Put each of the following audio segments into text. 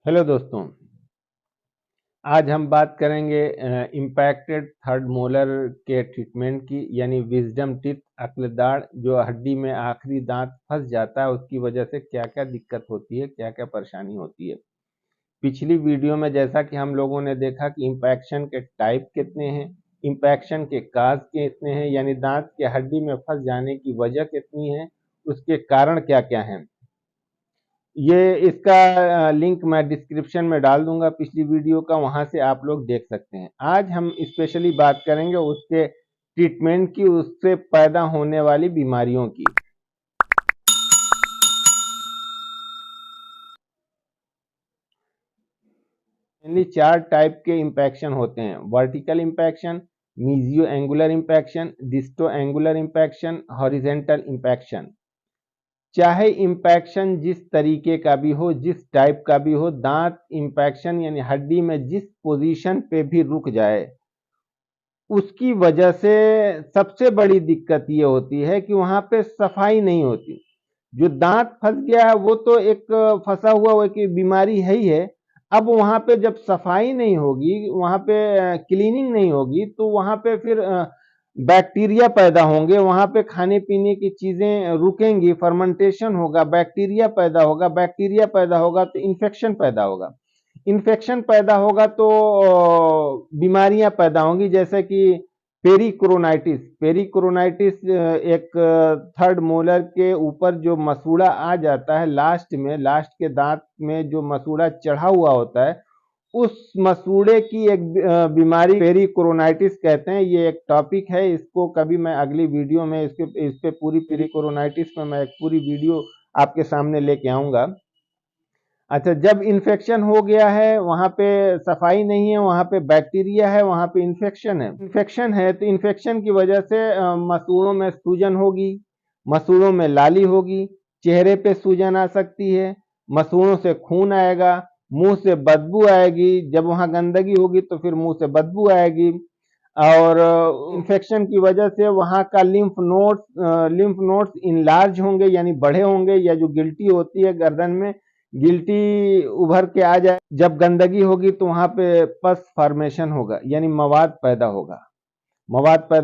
Hello दोस्तों, आज हम बात करेंगे इम्पैक्टेड थर्ड मोलर के ट्रीटमेंट की, यानी विजडम टीथ, अक्ल दाढ़ जो हड्डी में आखिरी दांत फंस जाता है उसकी वजह से क्या क्या दिक्कत होती है, क्या क्या परेशानी होती है। पिछली वीडियो में जैसा कि हम लोगों ने देखा कि इम्पैक्शन के टाइप कितने हैं, इम्पैक्शन के काज कितने हैं, यानी दांत के हड्डी में फंस जाने की वजह कितनी है, उसके कारण क्या क्या हैं। ये इसका लिंक मैं डिस्क्रिप्शन में डाल दूंगा पिछली वीडियो का, वहां से आप लोग देख सकते हैं। आज हम स्पेशली बात करेंगे उसके ट्रीटमेंट की, उससे पैदा होने वाली बीमारियों की। मेनली 4 टाइप के इम्पैक्शन होते हैं: vertical impaction, मीजियो angular impaction, डिस्टो angular impaction, horizontal impaction. चाहे इम्पैक्शन जिस तरीके का भी हो, जिस टाइप का भी हो, दांत इम्पैक्शन यानी हड्डी में जिस पोजीशन पे भी रुक जाए, उसकी वजह से सबसे बड़ी दिक्कत ये होती है कि वहां पे सफाई नहीं होती। जो दांत फंस गया है वो तो एक फंसा हुआ वो एक बीमारी है ही है। अब वहां पे जब सफाई नहीं होगी, वहां पे क्लीनिंग नहीं होगी, तो वहां पे फिर बैक्टीरिया पैदा होंगे, वहां पे खाने पीने की चीजें रुकेंगी, फर्मेंटेशन होगा, बैक्टीरिया पैदा होगा तो इन्फेक्शन पैदा होगा। इन्फेक्शन पैदा होगा तो बीमारियां पैदा होंगी, जैसे कि पेरिकोरोनाइटिस। पेरिकोरोनाइटिस एक थर्ड मोलर के ऊपर जो मसूड़ा आ जाता है, लास्ट के दांत में जो मसूड़ा चढ़ा हुआ होता है, उस मसूड़े की एक बीमारी पेरिकोरोनाइटिस कहते हैं। ये एक टॉपिक है, इसको कभी मैं अगली वीडियो में इस पे पूरी पेरिकोरोनाइटिस में मैं एक पूरी वीडियो आपके सामने लेके आऊंगा। अच्छा, जब इन्फेक्शन हो गया है, वहां पे सफाई नहीं है, वहां पे बैक्टीरिया है, वहां पे इन्फेक्शन है तो इन्फेक्शन की वजह से मसूड़ों में सूजन होगी, मसूड़ों में लाली होगी, चेहरे पे सूजन आ सकती है, मसूड़ों से खून आएगा, मुंह से बदबू आएगी। जब वहां गंदगी होगी तो फिर मुंह से बदबू आएगी। और इन्फेक्शन की वजह से वहां का लिम्फ नोड्स इनलार्ज होंगे, यानी बड़े होंगे, या जो गिल्टी होती है गर्दन में, गिल्टी उभर के आ जाए। जब गंदगी होगी तो वहां पे पस फॉर्मेशन होगा, यानी मवाद पैदा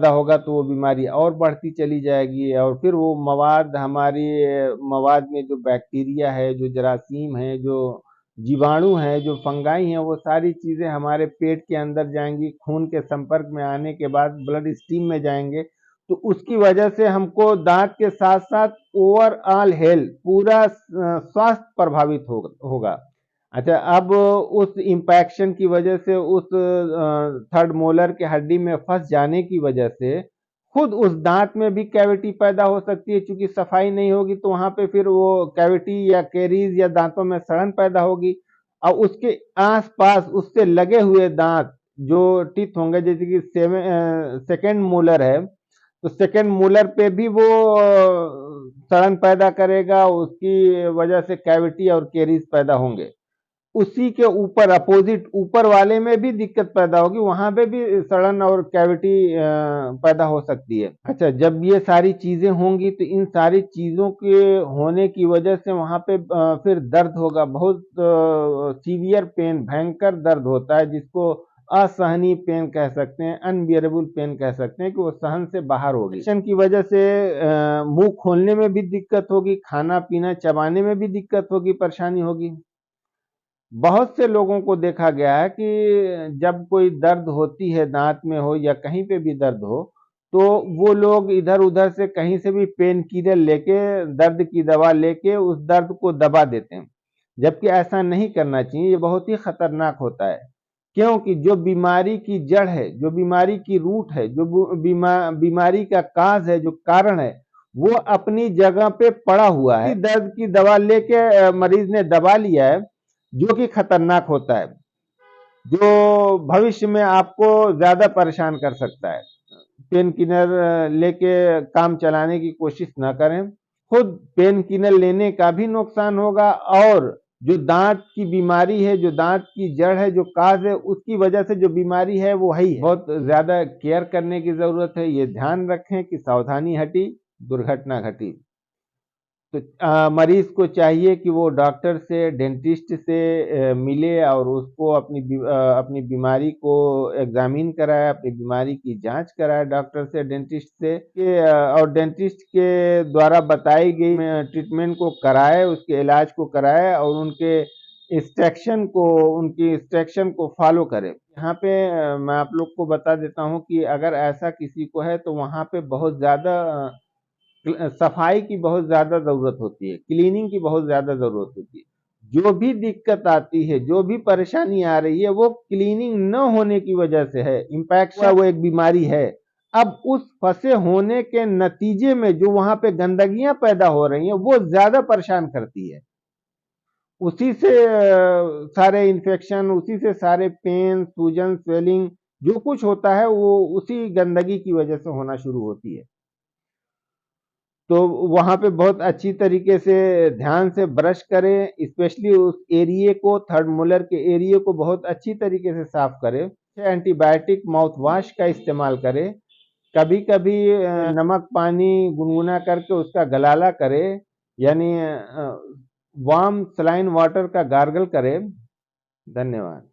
होगा तो वो बीमारी और बढ़ती चली जाएगी। और फिर वो मवाद में जो बैक्टीरिया है, जो जरासीम है, जो जीवाणु है, जो फंगाई है, वो सारी चीजें हमारे पेट के अंदर जाएंगी, खून के संपर्क में आने के बाद ब्लड स्ट्रीम में जाएंगे, तो उसकी वजह से हमको दांत के साथ साथ ओवरऑल हेल्थ, पूरा स्वास्थ्य प्रभावित होगा। अच्छा, अब उस इम्पैक्शन की वजह से, उस थर्ड मोलर के हड्डी में फंस जाने की वजह से खुद उस दांत में भी कैविटी पैदा हो सकती है। चूंकि सफाई नहीं होगी तो वहां पे फिर वो कैविटी या कैरीज या दांतों में सड़न पैदा होगी। और उसके आसपास उससे लगे हुए दांत जो टीथ होंगे, जैसे कि सेकेंड मोलर है, तो सेकेंड मोलर पे भी वो सड़न पैदा करेगा, उसकी वजह से कैविटी और कैरीज पैदा होंगे। उसी के ऊपर अपोजिट ऊपर वाले में भी दिक्कत पैदा होगी, वहां पे भी सड़न और कैविटी पैदा हो सकती है। अच्छा, जब ये सारी चीजें होंगी तो इन सारी चीजों के होने की वजह से वहां पे फिर दर्द होगा, बहुत सीवियर पेन, भयंकर दर्द होता है, जिसको असहनीय पेन कह सकते हैं, अनबियरेबल पेन कह सकते हैं, कि वो सहन से बाहर होगी। इन्फेक्शन की वजह से मुंह खोलने में भी दिक्कत होगी, खाना पीना चबाने में भी दिक्कत होगी, परेशानी होगी। बहुत से लोगों को देखा गया है कि जब कोई दर्द होती है, दांत में हो या कहीं पे भी दर्द हो, तो वो लोग इधर उधर से कहीं से भी पेन किलर लेके, दर्द की दवा लेके उस दर्द को दबा देते हैं, जबकि ऐसा नहीं करना चाहिए। ये बहुत ही खतरनाक होता है, क्योंकि जो बीमारी की जड़ है, जो बीमारी की रूट है, जो बीमारी का काज है, जो कारण है, वो अपनी जगह पे पड़ा हुआ है। दर्द की दवा लेके मरीज ने दबा लिया है, जो कि खतरनाक होता है, जो भविष्य में आपको ज्यादा परेशान कर सकता है। पेन किलर लेके काम चलाने की कोशिश ना करें। खुद पेन किलर लेने का भी नुकसान होगा, और जो दांत की बीमारी है, जो दांत की जड़ है, जो काज है, उसकी वजह से जो बीमारी है वो है। बहुत ज्यादा केयर करने की जरूरत है। ये ध्यान रखें कि सावधानी हटी, दुर्घटना घटी। तो मरीज को चाहिए कि वो डॉक्टर से, डेंटिस्ट से मिले और उसको अपनी बीमारी को एग्जामिन कराए, अपनी बीमारी की जांच कराए डॉक्टर से, डेंटिस्ट से और डेंटिस्ट के द्वारा बताई गई ट्रीटमेंट को कराए, उसके इलाज को कराए और उनकी इंस्ट्रक्शन को फॉलो करे। यहाँ पे मैं आप लोग को बता देता हूँ कि अगर ऐसा किसी को है तो वहाँ पे बहुत ज़्यादा सफाई की बहुत ज्यादा जरूरत होती है, क्लीनिंग की बहुत ज्यादा जरूरत होती है। जो भी दिक्कत आती है, जो भी परेशानी आ रही है, वो क्लीनिंग न होने की वजह से है। इम्पैक्ट हुआ वो एक बीमारी है। अब उस फंसे होने के नतीजे में जो वहां पे गंदगियां पैदा हो रही हैं वो ज्यादा परेशान करती है। उसी से सारे इन्फेक्शन, उसी से सारे पेन, सूजन, स्वेलिंग जो कुछ होता है वो उसी गंदगी की वजह से होना शुरू होती है। तो वहां पे बहुत अच्छी तरीके से ध्यान से ब्रश करें, स्पेशली उस एरिए को, थर्ड मोलर के एरिए को बहुत अच्छी तरीके से साफ करें। एंटीबायोटिक माउथ वॉश का इस्तेमाल करें। कभी कभी नमक पानी गुनगुना करके उसका गलाला करें, यानी वार्म सलाइन वाटर का गार्गल करें। धन्यवाद।